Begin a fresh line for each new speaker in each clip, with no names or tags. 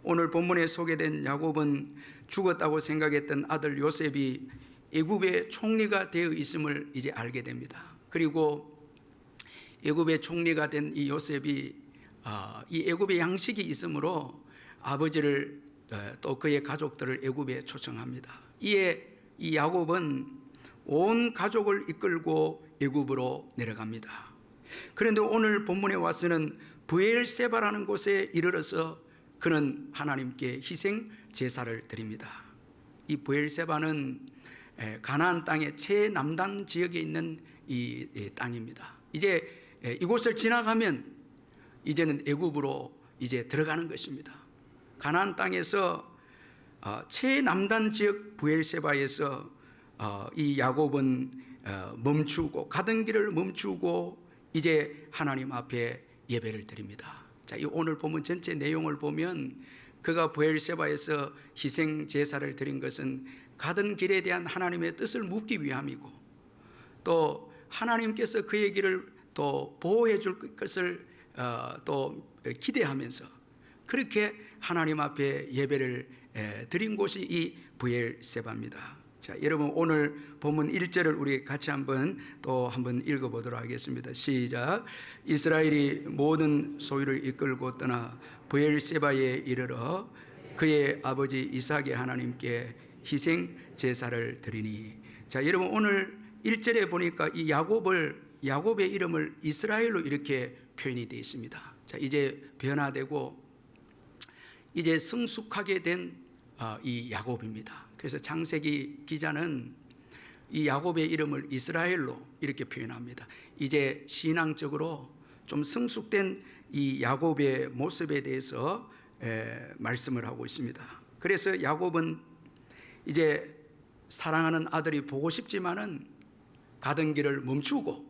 오늘 본문에 소개된 야곱은 죽었다고 생각했던 아들 요셉이 애굽의 총리가 되어 있음을 이제 알게 됩니다. 그리고 애굽의 총리가 된 이 요셉이 이 애굽의 양식이 있으므로 아버지를 또 그의 가족들을 애굽에 초청합니다. 이에 이 야곱은 온 가족을 이끌고 애굽으로 내려갑니다. 그런데 오늘 본문에 와서는 브엘세바라는 곳에 이르러서 그는 하나님께 희생 제사를 드립니다. 이 브엘세바는 가나안 땅의 최남단 지역에 있는 이 땅입니다. 이제 이곳을 지나가면 이제는 애굽으로 이제 들어가는 것입니다. 가나안 땅에서 최남단 지역 브엘세바에서 이 야곱은 멈추고 가던 길을 멈추고 이제 하나님 앞에 예배를 드립니다. 자, 이 오늘 본문 전체 내용을 보면 그가 브엘세바에서 희생 제사를 드린 것은 가던 길에 대한 하나님의 뜻을 묻기 위함이고, 또 하나님께서 그의 길을 또 보호해 줄 것을 또 기대하면서 그렇게 하나님 앞에 예배를 드린 곳이 이 브엘세바입니다. 자, 여러분 오늘 본문 1절을 우리 같이 한번 읽어보도록 하겠습니다. 시작. 이스라엘이 모든 소유를 이끌고 떠나 브엘세바에 이르러 그의 아버지 이삭의 하나님께 희생 제사를 드리니. 자, 여러분 오늘 1절에 보니까 이 야곱의 이름을 이스라엘로 이렇게 표현이 되어 있습니다. 자, 이제 변화되고 이제 성숙하게 된 이 야곱입니다. 그래서 창세기 기자는 이 야곱의 이름을 이스라엘로 이렇게 표현합니다. 이제 신앙적으로 좀 성숙된 이 야곱의 모습에 대해서 말씀을 하고 있습니다. 그래서 야곱은 이제 사랑하는 아들이 보고 싶지만은 가던 길을 멈추고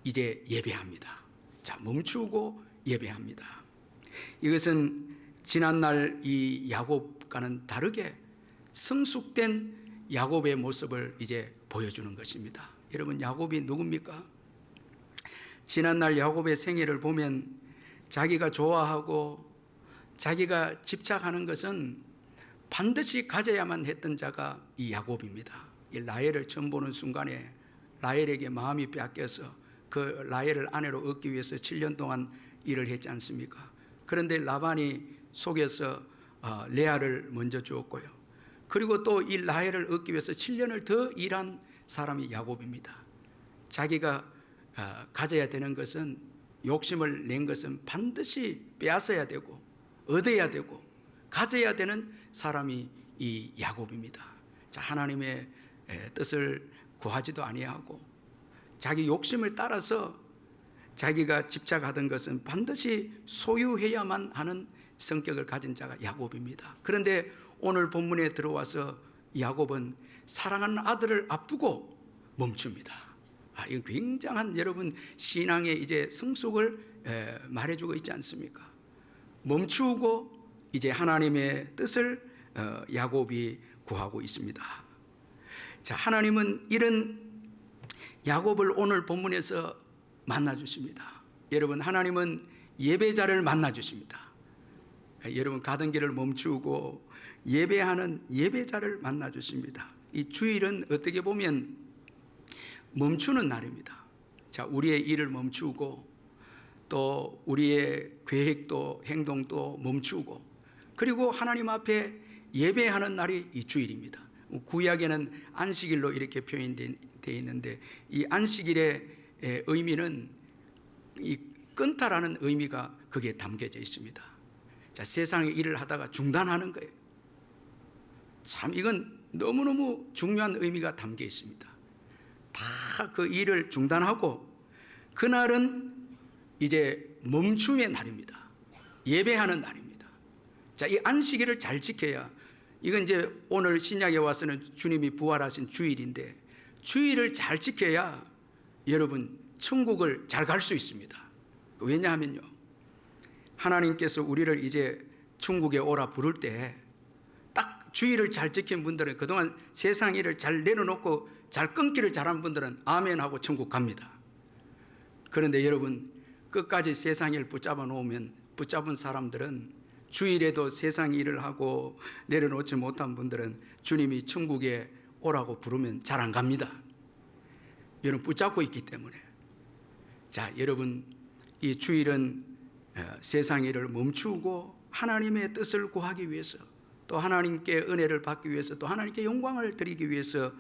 이제 예배합니다. 자, 멈추고 예배합니다. 이것은 지난날 이 야곱과는 다르게 성숙된 야곱의 모습을 이제 보여주는 것입니다. 여러분, 야곱이 누굽니까? 지난날 야곱의 생애를 보면 자기가 좋아하고 자기가 집착하는 것은 반드시 가져야만 했던 자가 이 야곱입니다. 이 라헬을 처음 보는 순간에 라헬에게 마음이 빼앗겨서 그 라헬을 아내로 얻기 위해서 7년 동안 일을 했지 않습니까? 그런데 라반이 속여서 레아를 먼저 주었고요. 그리고 또 이 라헬을 얻기 위해서 7년을 더 일한 사람이 야곱입니다. 자기가 가져야 되는 것은, 욕심을 낸 것은 반드시 빼앗아야 되고 얻어야 되고 가져야 되는 사람이 이 야곱입니다. 자, 하나님의 뜻을 구하지도 아니하고 자기 욕심을 따라서 자기가 집착하던 것은 반드시 소유해야만 하는 성격을 가진 자가 야곱입니다. 그런데 오늘 본문에 들어와서 야곱은 사랑하는 아들을 앞두고 멈춥니다. 이건 굉장한 여러분 신앙의 이제 성숙을 말해주고 있지 않습니까? 멈추고 이제 하나님의 뜻을 야곱이 구하고 있습니다. 자, 하나님은 이런 야곱을 오늘 본문에서 만나 주십니다. 여러분, 하나님은 예배자를 만나 주십니다. 여러분, 가던 길을 멈추고 예배하는 예배자를 만나 주십니다. 이 주일은 어떻게 보면 멈추는 날입니다. 자, 우리의 일을 멈추고 또 우리의 계획도 행동도 멈추고 그리고 하나님 앞에 예배하는 날이 이 주일입니다. 구약에는 안식일로 이렇게 표현되어 있는데 이 안식일의 의미는 이 끊다라는 의미가 거기에 담겨져 있습니다. 자, 세상의 일을 하다가 중단하는 거예요. 참 이건 너무너무 중요한 의미가 담겨 있습니다. 다 그 일을 중단하고 그날은 이제 멈춤의 날입니다. 예배하는 날입니다. 자, 이 안식일을 잘 지켜야, 이건 이제 오늘 신약에 와서는 주님이 부활하신 주일인데 주일을 잘 지켜야 여러분 천국을 잘 갈 수 있습니다. 왜냐하면요, 하나님께서 우리를 이제 천국에 오라 부를 때 딱 주일을 잘 지킨 분들은, 그동안 세상 일을 잘 내려놓고 잘 끊기를 잘한 분들은 아멘 하고 천국 갑니다. 그런데 여러분, 끝까지 세상 일 붙잡아 놓으면 붙잡은 사람들은 주일에도 세상 일을 하고 내려놓지 못한 분들은 주님이 천국에 오라고 부르면 잘 안 갑니다. 여러분 붙잡고 있기 때문에. 자, 여러분 이 주일은 세상 일을 멈추고 하나님의 뜻을 구하기 위해서, 또 하나님께 은혜를 받기 위해서, 또 하나님께 영광을 드리기 위해서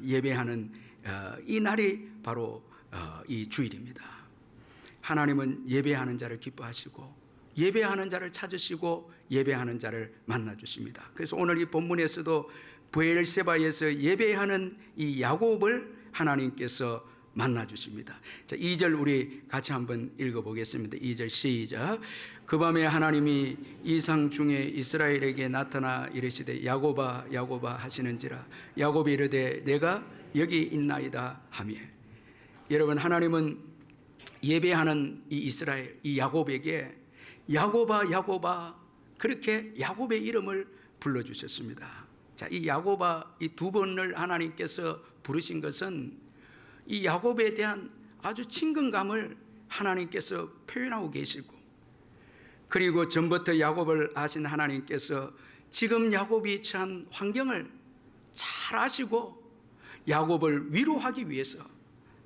예배하는 이 날이 바로 이 주일입니다. 하나님은 예배하는 자를 기뻐하시고 예배하는 자를 찾으시고 예배하는 자를 만나 주십니다. 그래서 오늘 이 본문에서도 브엘세바에서 예배하는 이 야곱을 하나님께서 만나 주십니다. 자, 2절 우리 같이 한번 읽어 보겠습니다. 2절 시작. 그 밤에 하나님이 이상 중에 이스라엘에게 나타나 이르시되 야곱아 야곱아 하시는지라. 야곱이 이르되 내가 여기 있나이다 하며. 여러분, 하나님은 예배하는 이 이스라엘, 이 야곱에게 야곱아 야곱아 그렇게 야곱의 이름을 불러주셨습니다. 자, 이 야곱아 이 두 번을 하나님께서 부르신 것은 이 야곱에 대한 아주 친근감을 하나님께서 표현하고 계시고, 그리고 전부터 야곱을 아신 하나님께서 지금 야곱이 처한 환경을 잘 아시고 야곱을 위로하기 위해서,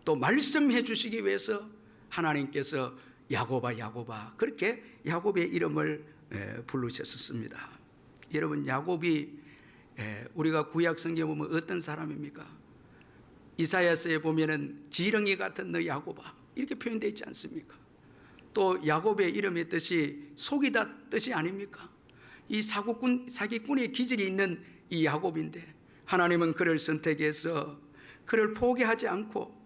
또 말씀해 주시기 위해서 하나님께서 야곱아 야곱아 그렇게 야곱의 이름을 부르셨습니다. 여러분, 야곱이 우리가 구약 성경에 보면 어떤 사람입니까? 이사야서에 보면은 지렁이 같은 너 야곱아 이렇게 표현되어 있지 않습니까? 또 야곱의 이름의 뜻이 속이다 뜻이 아닙니까? 이 사기꾼의 기질이 있는 이 야곱인데 하나님은 그를 선택해서 그를 포기하지 않고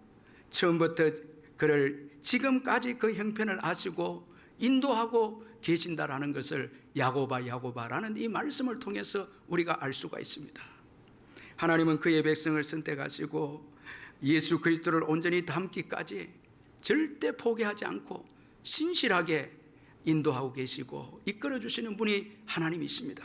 처음부터 그를 지금까지 그 형편을 아시고 인도하고 계신다라는 것을 야곱아 야곱아라는 이 말씀을 통해서 우리가 알 수가 있습니다. 하나님은 그의 백성을 선택하시고 예수 그리스도를 온전히 닮기까지 절대 포기하지 않고 신실하게 인도하고 계시고 이끌어 주시는 분이 하나님이십니다.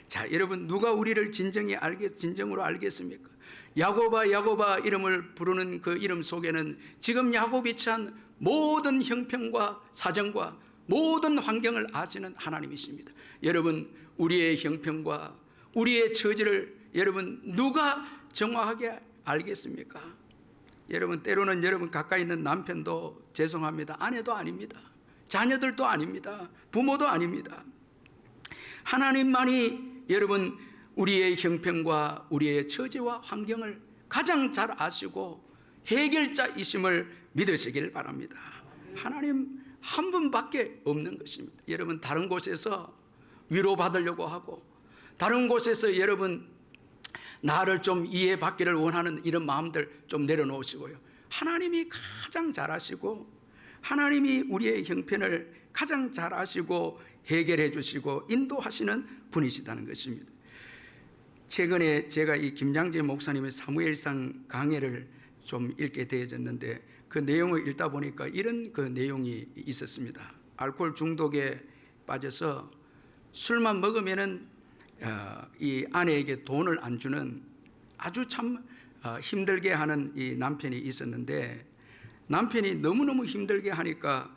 자, 여러분, 누가 우리를 진정으로 알겠습니까? 야곱아 야곱아 이름을 부르는 그 이름 속에는 지금 야곱이 처한 모든 형편과 사정과 모든 환경을 아시는 하나님이십니다. 여러분, 우리의 형편과 우리의 처지를 여러분 누가 정확하게 알겠습니까? 여러분, 때로는 여러분 가까이 있는 남편도 죄송합니다, 아내도 아닙니다, 자녀들도 아닙니다, 부모도 아닙니다. 하나님만이 여러분 우리의 형편과 우리의 처지와 환경을 가장 잘 아시고 해결자이심을 믿으시길 바랍니다. 하나님 한 분밖에 없는 것입니다. 여러분, 다른 곳에서 위로받으려고 하고 다른 곳에서 여러분 나를 좀 이해받기를 원하는 이런 마음들 좀 내려놓으시고요, 하나님이 가장 잘 아시고 하나님이 우리의 형편을 가장 잘 아시고 해결해 주시고 인도하시는 분이시다는 것입니다. 최근에 제가 이 김장재 목사님의 사무엘상 강해를 좀 읽게 되어졌는데 그 내용을 읽다 보니까 이런 그 내용이 있었습니다. 알코올 중독에 빠져서 술만 먹으면은 이 아내에게 돈을 안 주는 아주 참 힘들게 하는 이 남편이 있었는데, 남편이 너무너무 힘들게 하니까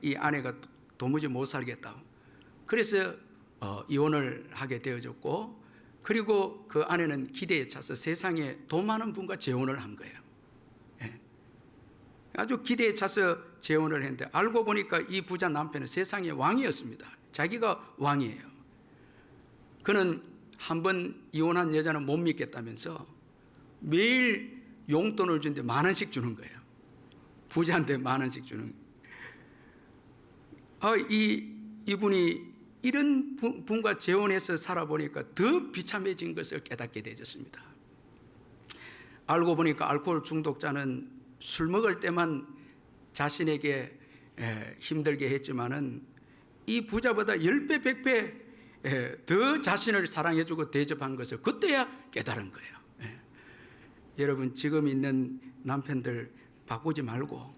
이 아내가 도무지 못 살겠다고 그래서 이혼을 하게 되어졌고, 그리고 그 아내는 기대에 차서 세상에 돈 많은 분과 재혼을 한 거예요. 아주 기대에 차서 재혼을 했는데 알고 보니까 이 부자 남편은 세상의 왕이었습니다. 자기가 왕이에요. 그는 한번 이혼한 여자는 못 믿겠다면서 매일 용돈을 주는데 10,000원씩 주는 거예요. 부자한테 10,000원씩 주는 거예요. 이분이 이런 분과 재혼해서 살아보니까 더 비참해진 것을 깨닫게 되었습니다. 알고 보니까 알코올 중독자는 술 먹을 때만 자신에게 힘들게 했지만은 이 부자보다 10배 100배 더 자신을 사랑해주고 대접한 것을 그때야 깨달은 거예요. 여러분, 지금 있는 남편들 바꾸지 말고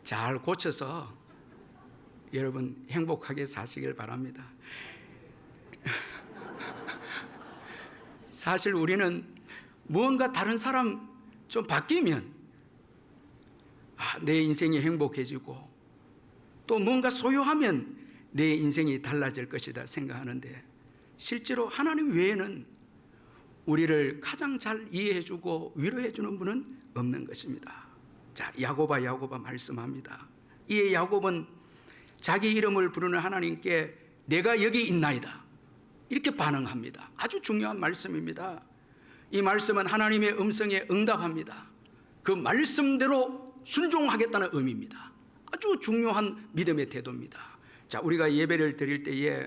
잘 고쳐서 여러분 행복하게 사시길 바랍니다. 사실 우리는 무언가 다른 사람 좀 바뀌면 내 인생이 행복해지고 또 뭔가 소유하면 내 인생이 달라질 것이다 생각하는데 실제로 하나님 외에는 우리를 가장 잘 이해해주고 위로해주는 분은 없는 것입니다. 자, 야고바 말씀합니다. 이에 야곱은 자기 이름을 부르는 하나님께 내가 여기 있나이다 이렇게 반응합니다. 아주 중요한 말씀입니다. 이 말씀은 하나님의 음성에 응답합니다. 그 말씀대로 순종하겠다는 의미입니다. 아주 중요한 믿음의 태도입니다. 자, 우리가 예배를 드릴 때에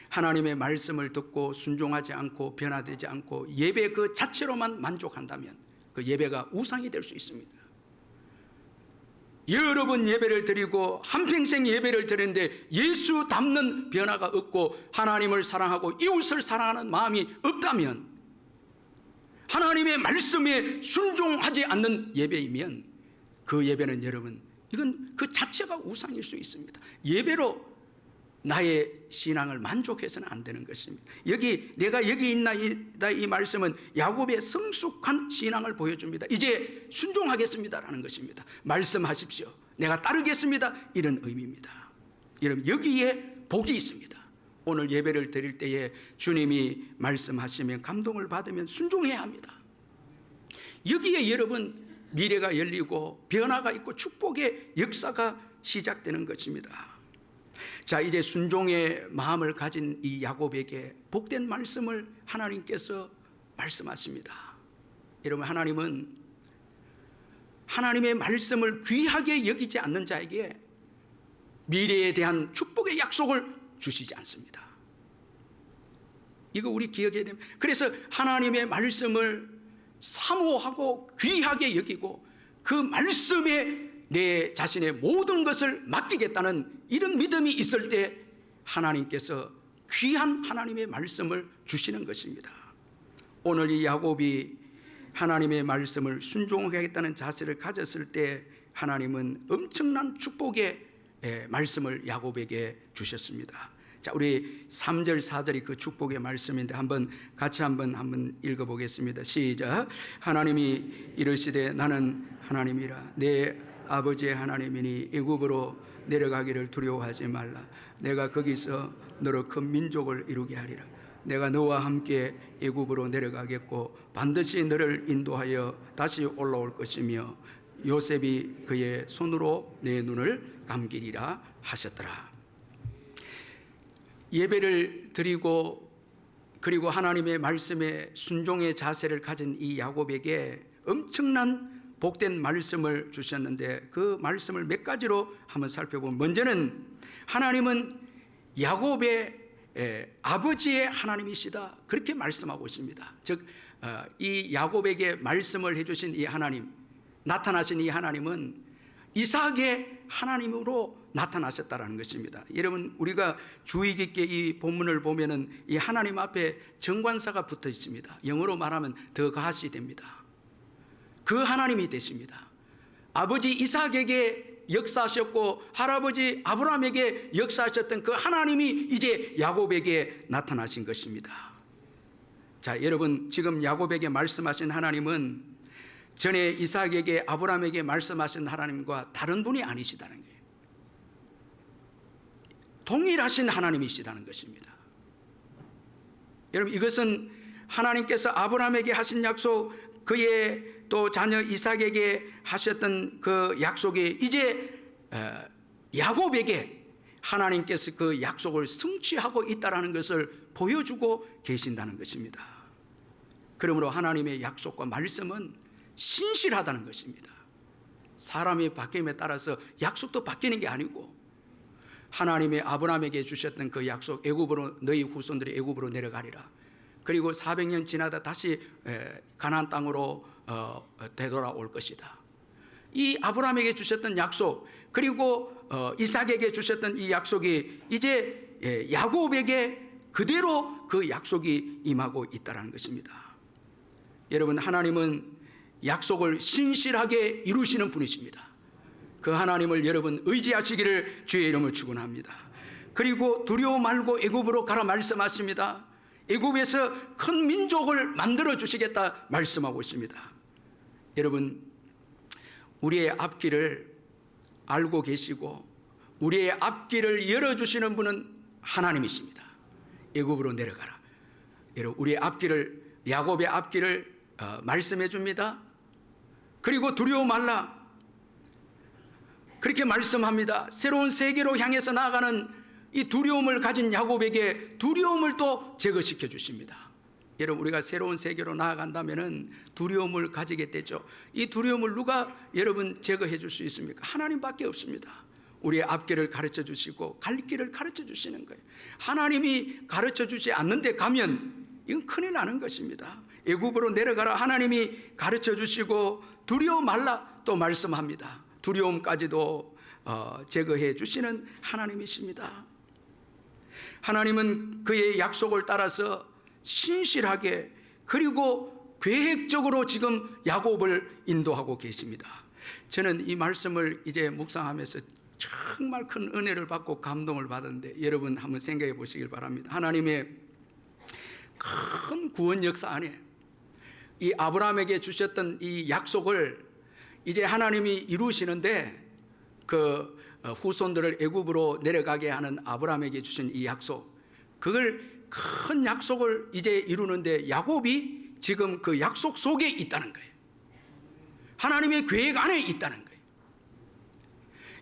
하나님의 말씀을 듣고 순종하지 않고 변화되지 않고 예배 그 자체로만 만족한다면 그 예배가 우상이 될 수 있습니다. 여러 번 예배를 드리고 한평생 예배를 드리는데 예수 닮는 변화가 없고 하나님을 사랑하고 이웃을 사랑하는 마음이 없다면, 하나님의 말씀에 순종하지 않는 예배이면 그 예배는 여러분, 이건 그 자체가 우상일 수 있습니다. 예배로 나의 신앙을 만족해서는 안 되는 것입니다. 내가 여기 있나이다 이 말씀은 야곱의 성숙한 신앙을 보여줍니다. 이제 순종하겠습니다라는 것입니다. 말씀하십시오, 내가 따르겠습니다, 이런 의미입니다. 여러분, 여기에 복이 있습니다. 오늘 예배를 드릴 때에 주님이 말씀하시면 감동을 받으면 순종해야 합니다. 여기에 여러분 미래가 열리고 변화가 있고 축복의 역사가 시작되는 것입니다. 자, 이제 순종의 마음을 가진 이 야곱에게 복된 말씀을 하나님께서 말씀하십니다. 여러분, 하나님은 하나님의 말씀을 귀하게 여기지 않는 자에게 미래에 대한 축복의 약속을 주시지 않습니다. 이거 우리 기억해야 됩니다. 그래서 하나님의 말씀을 사모하고 귀하게 여기고 그 말씀에 내 자신의 모든 것을 맡기겠다는 이런 믿음이 있을 때 하나님께서 귀한 하나님의 말씀을 주시는 것입니다. 오늘 이 야곱이 하나님의 말씀을 순종하겠다는 자세를 가졌을 때 하나님은 엄청난 축복의 말씀을 야곱에게 주셨습니다. 자, 우리 3절 4절이 그 축복의 말씀인데 같이 한번 읽어보겠습니다. 시작. 하나님이 이르시되 나는 하나님이라 내 아버지의 하나님이니 애굽으로 내려가기를 두려워하지 말라. 내가 거기서 너로 큰 민족을 이루게 하리라. 내가 너와 함께 애굽으로 내려가겠고 반드시 너를 인도하여 다시 올라올 것이며 요셉이 그의 손으로 내 눈을 감기리라 하셨더라. 예배를 드리고 그리고 하나님의 말씀에 순종의 자세를 가진 이 야곱에게 엄청난 복된 말씀을 주셨는데 그 말씀을 몇 가지로 한번 살펴보면, 먼저는 하나님은 야곱의 아버지의 하나님이시다 그렇게 말씀하고 있습니다. 즉 이 야곱에게 말씀을 해주신 이 하나님, 나타나신 이 하나님은 이삭의 하나님으로 나타나셨다라는 것입니다. 여러분, 우리가 주의 깊게 이 본문을 보면은 이 하나님 앞에 정관사가 붙어 있습니다. 영어로 말하면 더 가시 됩니다. 그 하나님이 되십니다. 아버지 이삭에게 역사하셨고 할아버지 아브라함에게 역사하셨던 그 하나님이 이제 야곱에게 나타나신 것입니다. 자, 여러분, 지금 야곱에게 말씀하신 하나님은 전에 이삭에게 아브라함에게 말씀하신 하나님과 다른 분이 아니시다는 거예요. 동일하신 하나님이시다는 것입니다. 여러분, 이것은 하나님께서 아브라함에게 하신 약속, 그의 또 자녀 이삭에게 하셨던 그 약속이 이제 야곱에게 하나님께서 그 약속을 성취하고 있다는 것을 보여주고 계신다는 것입니다. 그러므로 하나님의 약속과 말씀은 신실하다는 것입니다. 사람이 바뀜에 따라서 약속도 바뀌는 게 아니고, 하나님의 아브라함에게 주셨던 그 약속, 애굽으로 너희 후손들이 애굽으로 내려가리라. 그리고 400년 지나다 다시 가나안 땅으로 되돌아올 것이다. 이 아브라함에게 주셨던 약속, 그리고 이삭에게 주셨던 이 약속이 이제 야곱에게 그대로 그 약속이 임하고 있다는 것입니다. 여러분, 하나님은 약속을 신실하게 이루시는 분이십니다. 그 하나님을 여러분 의지하시기를 주의 이름을 축원합니다. 그리고 두려워 말고 애굽으로 가라 말씀하십니다. 애굽에서 큰 민족을 만들어 주시겠다 말씀하고 있습니다. 여러분, 우리의 앞길을 알고 계시고 우리의 앞길을 열어주시는 분은 하나님이십니다. 애굽으로 내려가라. 여러분, 우리의 앞길을, 야곱의 앞길을 말씀해 줍니다. 그리고 두려워 말라, 그렇게 말씀합니다. 새로운 세계로 향해서 나아가는 이 두려움을 가진 야곱에게 두려움을 또 제거시켜 주십니다. 여러분, 우리가 새로운 세계로 나아간다면 두려움을 가지게 되죠. 이 두려움을 누가 여러분 제거해 줄 수 있습니까? 하나님밖에 없습니다. 우리의 앞길을 가르쳐 주시고 갈 길을 가르쳐 주시는 거예요. 하나님이 가르쳐 주지 않는데 가면 이건 큰일 나는 것입니다. 애굽으로 내려가라, 하나님이 가르쳐 주시고 두려워 말라 또 말씀합니다. 두려움까지도 제거해 주시는 하나님이십니다. 하나님은 그의 약속을 따라서 신실하게 그리고 계획적으로 지금 야곱을 인도하고 계십니다. 저는 이 말씀을 이제 묵상하면서 정말 큰 은혜를 받고 감동을 받았는데, 여러분 한번 생각해 보시길 바랍니다. 하나님의 큰 구원 역사 안에 이 아브라함에게 주셨던 이 약속을 이제 하나님이 이루시는데, 그 후손들을 애굽으로 내려가게 하는 아브라함에게 주신 이 약속, 그걸 큰 약속을 이제 이루는데 야곱이 지금 그 약속 속에 있다는 거예요. 하나님의 계획 안에 있다는 거예요.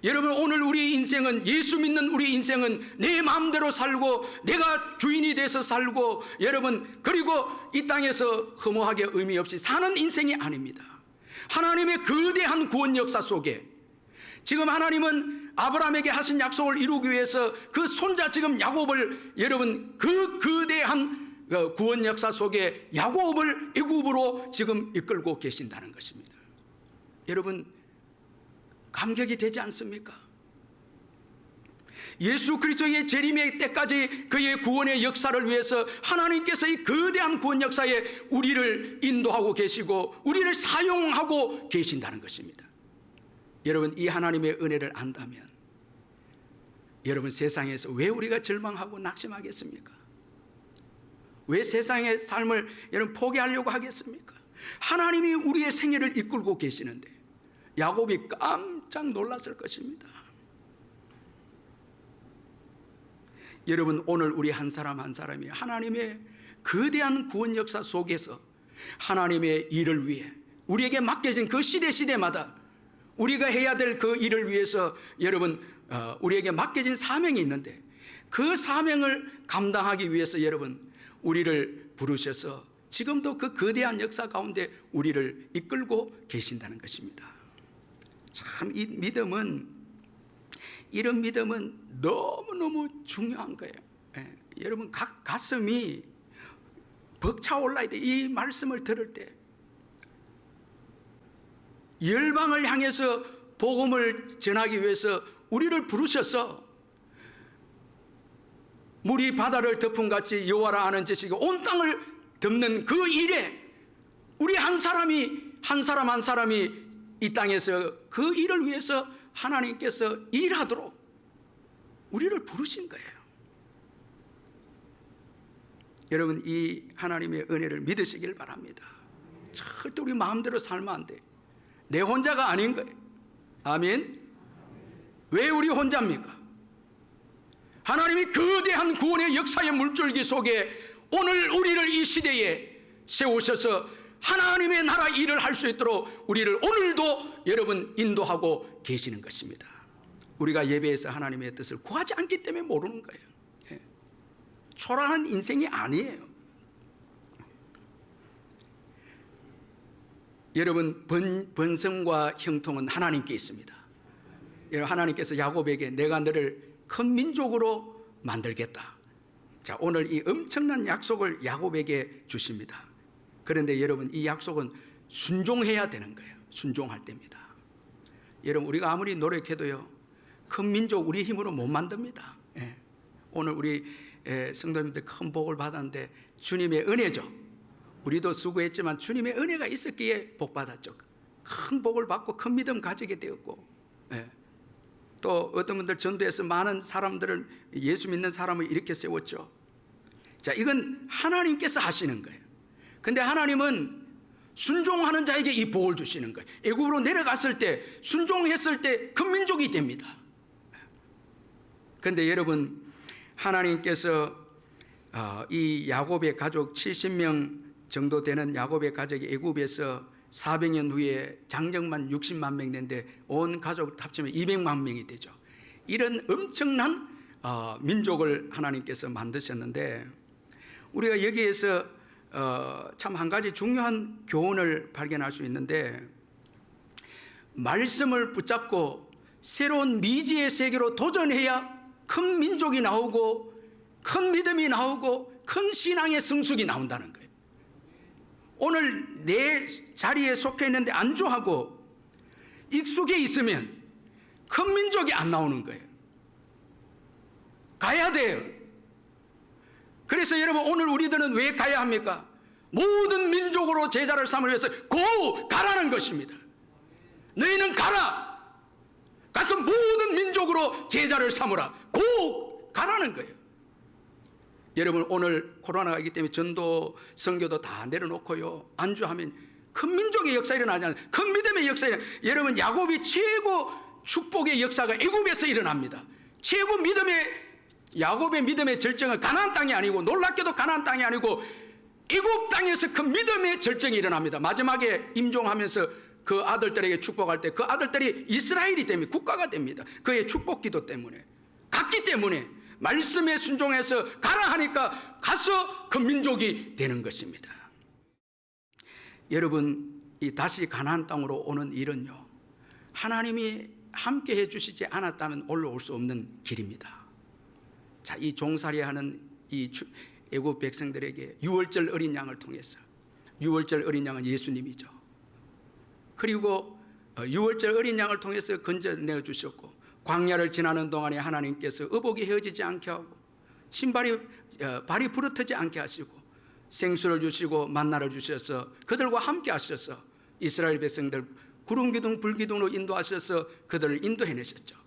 여러분, 오늘 우리 인생은, 예수 믿는 우리 인생은 내 마음대로 살고 내가 주인이 돼서 살고, 여러분, 그리고 이 땅에서 허무하게 의미 없이 사는 인생이 아닙니다. 하나님의 거대한 구원 역사 속에 지금 하나님은 아브라함에게 하신 약속을 이루기 위해서 그 손자 지금 야곱을, 여러분, 그 거대한 구원 역사 속에 야곱을 애굽으로 지금 이끌고 계신다는 것입니다. 여러분, 감격이 되지 않습니까? 예수 그리스도의 재림의 때까지 그의 구원의 역사를 위해서 하나님께서 이 거대한 구원 역사에 우리를 인도하고 계시고 우리를 사용하고 계신다는 것입니다. 여러분, 이 하나님의 은혜를 안다면 여러분, 세상에서 왜 우리가 절망하고 낙심하겠습니까? 왜 세상의 삶을 여러분 포기하려고 하겠습니까? 하나님이 우리의 생애를 이끌고 계시는데 야곱이 깜짝 놀랐을 것입니다. 여러분, 오늘 우리 한 사람 한 사람이 하나님의 거대한 구원 역사 속에서 하나님의 일을 위해 우리에게 맡겨진 그 시대마다 우리가 해야 될 그 일을 위해서 여러분, 우리에게 맡겨진 사명이 있는데 그 사명을 감당하기 위해서 여러분, 우리를 부르셔서 지금도 그 거대한 역사 가운데 우리를 이끌고 계신다는 것입니다. 참, 이 믿음은, 이런 믿음은 너무너무 중요한 거예요. 여러분, 가슴이 벅차올라야 돼. 이 말씀을 들을 때 열방을 향해서 복음을 전하기 위해서 우리를 부르셔서 물이 바다를 덮음같이 여호와라 하는 지식이 온 땅을 덮는 그 일에 우리 한 사람이, 한 사람 한 사람이 이 땅에서 그 일을 위해서 하나님께서 일하도록 우리를 부르신 거예요. 여러분, 이 하나님의 은혜를 믿으시길 바랍니다. 절대 우리 마음대로 살면 안 돼. 내 혼자가 아닌 거예요. 아멘. 왜 우리 혼자입니까? 하나님이 거대한 구원의 역사의 물줄기 속에 오늘 우리를 이 시대에 세우셔서 하나님의 나라 일을 할 수 있도록 우리를 오늘도 여러분 인도하고 계시는 것입니다. 우리가 예배에서 하나님의 뜻을 구하지 않기 때문에 모르는 거예요. 초라한 인생이 아니에요. 여러분, 번성과 형통은 하나님께 있습니다. 여러분, 하나님께서 야곱에게 내가 너를 큰 민족으로 만들겠다. 자, 오늘 이 엄청난 약속을 야곱에게 주십니다. 그런데 여러분, 이 약속은 순종해야 되는 거예요. 순종할 때입니다. 여러분, 우리가 아무리 노력해도요, 큰 민족 우리 힘으로 못 만듭니다. 오늘 우리 성도님들 큰 복을 받았는데 주님의 은혜죠. 우리도 수고했지만 주님의 은혜가 있었기에 복 받았죠. 큰 복을 받고 큰 믿음 가지게 되었고, 또 어떤 분들 전도해서 많은 사람들을, 예수 믿는 사람을 이렇게 세웠죠. 자, 이건 하나님께서 하시는 거예요. 근데 하나님은 순종하는 자에게 이 복을 주시는 거예요. 애굽으로 내려갔을 때, 순종했을 때 큰 민족이 됩니다. 그런데 여러분, 하나님께서 이 야곱의 가족 70명 정도 되는 야곱의 가족이 애굽에서 400년 후에 장정만 60만 명 되는데 온 가족 합치면 200만 명이 되죠. 이런 엄청난 민족을 하나님께서 만드셨는데, 우리가 여기에서 참 한 가지 중요한 교훈을 발견할 수 있는데, 말씀을 붙잡고 새로운 미지의 세계로 도전해야 큰 민족이 나오고 큰 믿음이 나오고 큰 신앙의 성숙이 나온다는 거예요. 오늘 내 자리에 속해 있는데 안주하고 익숙해 있으면 큰 민족이 안 나오는 거예요. 가야 돼요. 그래서 여러분, 오늘 우리들은 왜 가야 합니까? 모든 민족으로 제자를 삼으기 위해서 고! 가라는 것입니다. 너희는 가라! 가서 모든 민족으로 제자를 삼으라. 고! 가라는 거예요. 여러분, 오늘 코로나가 있기 때문에 전도, 선교도 다 내려놓고요, 안주하면 큰 민족의 역사 일어나지 않아요. 큰 믿음의 역사 일어나요. 여러분, 야곱이 최고 축복의 역사가 애굽에서 일어납니다. 최고 야곱의 믿음의 절정은 가나안 땅이 아니고, 놀랍게도 가나안 땅이 아니고 애굽 땅에서 그 믿음의 절정이 일어납니다. 마지막에 임종하면서 그 아들들에게 축복할 때 그 아들들이 이스라엘이 됩니다. 국가가 됩니다. 그의 축복 기도 때문에, 갔기 때문에, 말씀에 순종해서 가라 하니까 가서 그 민족이 되는 것입니다. 여러분, 이 다시 가나안 땅으로 오는 일은요, 하나님이 함께 해주시지 않았다면 올라올 수 없는 길입니다. 자, 이 종살이하는 이 애굽 백성들에게 유월절 어린 양을 통해서, 유월절 어린 양은 예수님이죠. 그리고 유월절 어린 양을 통해서 건져내어 주셨고, 광야를 지나는 동안에 하나님께서 의복이 헤어지지 않게 하고 발이 부러뜨지 않게 하시고 생수를 주시고 만나를 주셔서 그들과 함께 하셔서 이스라엘 백성들 구름기둥 불기둥으로 인도하셔서 그들을 인도해내셨죠.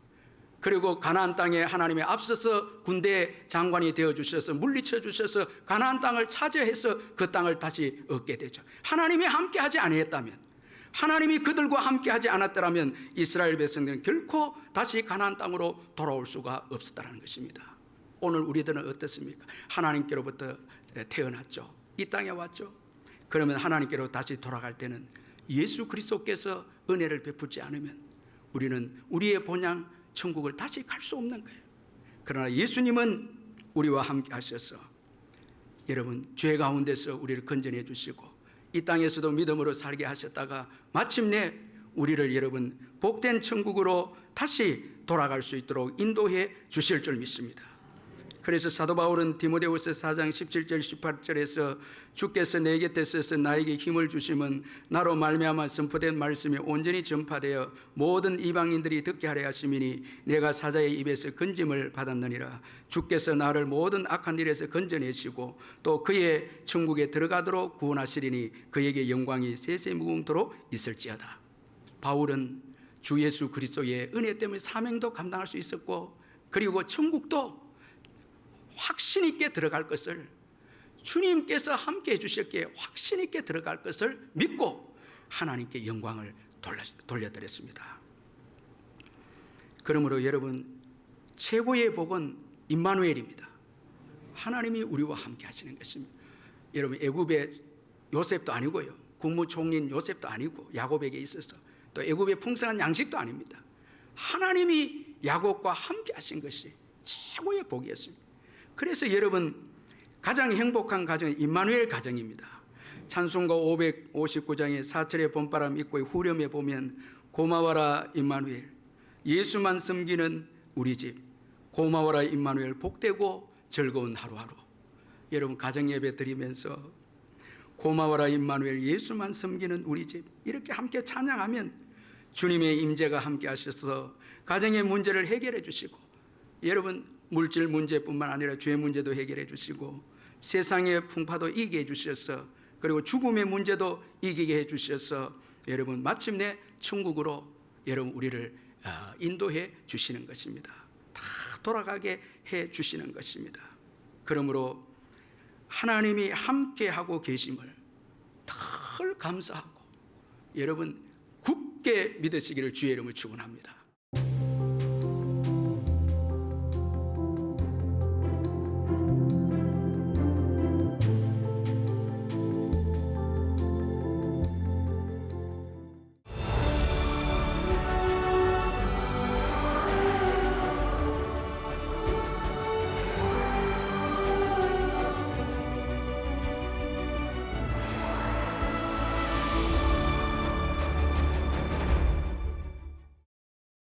그리고 가나안 땅에 하나님의 앞서서 군대 장관이 되어주셔서 물리쳐 주셔서 가나안 땅을 차지해서 그 땅을 다시 얻게 되죠. 하나님이 함께하지 아니했다면, 하나님이 그들과 함께하지 않았더라면 이스라엘 백성들은 결코 다시 가나안 땅으로 돌아올 수가 없었다는 것입니다. 오늘 우리들은 어떻습니까? 하나님께로부터 태어났죠. 이 땅에 왔죠. 그러면 하나님께로 다시 돌아갈 때는 예수 그리스도께서 은혜를 베풀지 않으면 우리는 우리의 본향 천국을 다시 갈 수 없는 거예요. 그러나 예수님은 우리와 함께 하셔서 여러분, 죄 가운데서 우리를 건져내 주시고 이 땅에서도 믿음으로 살게 하셨다가 마침내 우리를 여러분 복된 천국으로 다시 돌아갈 수 있도록 인도해 주실 줄 믿습니다. 그래서 사도 바울은 디모데후서 4장 17절 18절에서 주께서 내 곁에 서서 나에게 힘을 주심은 나로 말미암아 선포된 말씀이 온전히 전파되어 모든 이방인들이 듣게 하려 하심이니 내가 사자의 입에서 건짐을 받았느니라. 주께서 나를 모든 악한 일에서 건져내시고 또 그의 천국에 들어가도록 구원하시리니 그에게 영광이 세세무궁토록 있을지어다. 바울은 주 예수 그리스도의 은혜 때문에 사명도 감당할 수 있었고, 그리고 천국도 확신 있게 들어갈 것을, 주님께서 함께 해주셨기에 확신 있게 들어갈 것을 믿고 하나님께 영광을 돌려드렸습니다. 그러므로 여러분, 최고의 복은 임마누엘입니다. 하나님이 우리와 함께 하시는 것입니다. 여러분, 애굽의 요셉도 아니고요, 국무총리인 요셉도 아니고 야곱에게 있어서 또 애굽의 풍성한 양식도 아닙니다. 하나님이 야곱과 함께 하신 것이 최고의 복이었습니다. 그래서 여러분, 가장 행복한 가정은 임마누엘 가정입니다. 찬송가 559장의 사철의 봄바람 입고의 후렴에 보면 고마워라 임마누엘, 예수만 섬기는 우리 집, 고마워라 임마누엘, 복되고 즐거운 하루하루. 여러분, 가정예배 드리면서 고마워라 임마누엘, 예수만 섬기는 우리 집, 이렇게 함께 찬양하면 주님의 임재가 함께 하셔서 가정의 문제를 해결해 주시고, 여러분, 물질 문제뿐만 아니라 죄 문제도 해결해 주시고 세상의 풍파도 이기게 해 주셔서, 그리고 죽음의 문제도 이기게 해 주셔서 여러분 마침내 천국으로 여러분 우리를 인도해 주시는 것입니다. 다 돌아가게 해 주시는 것입니다. 그러므로 하나님이 함께하고 계심을 늘 감사하고 여러분 굳게 믿으시기를 주의 이름으로 축원합니다.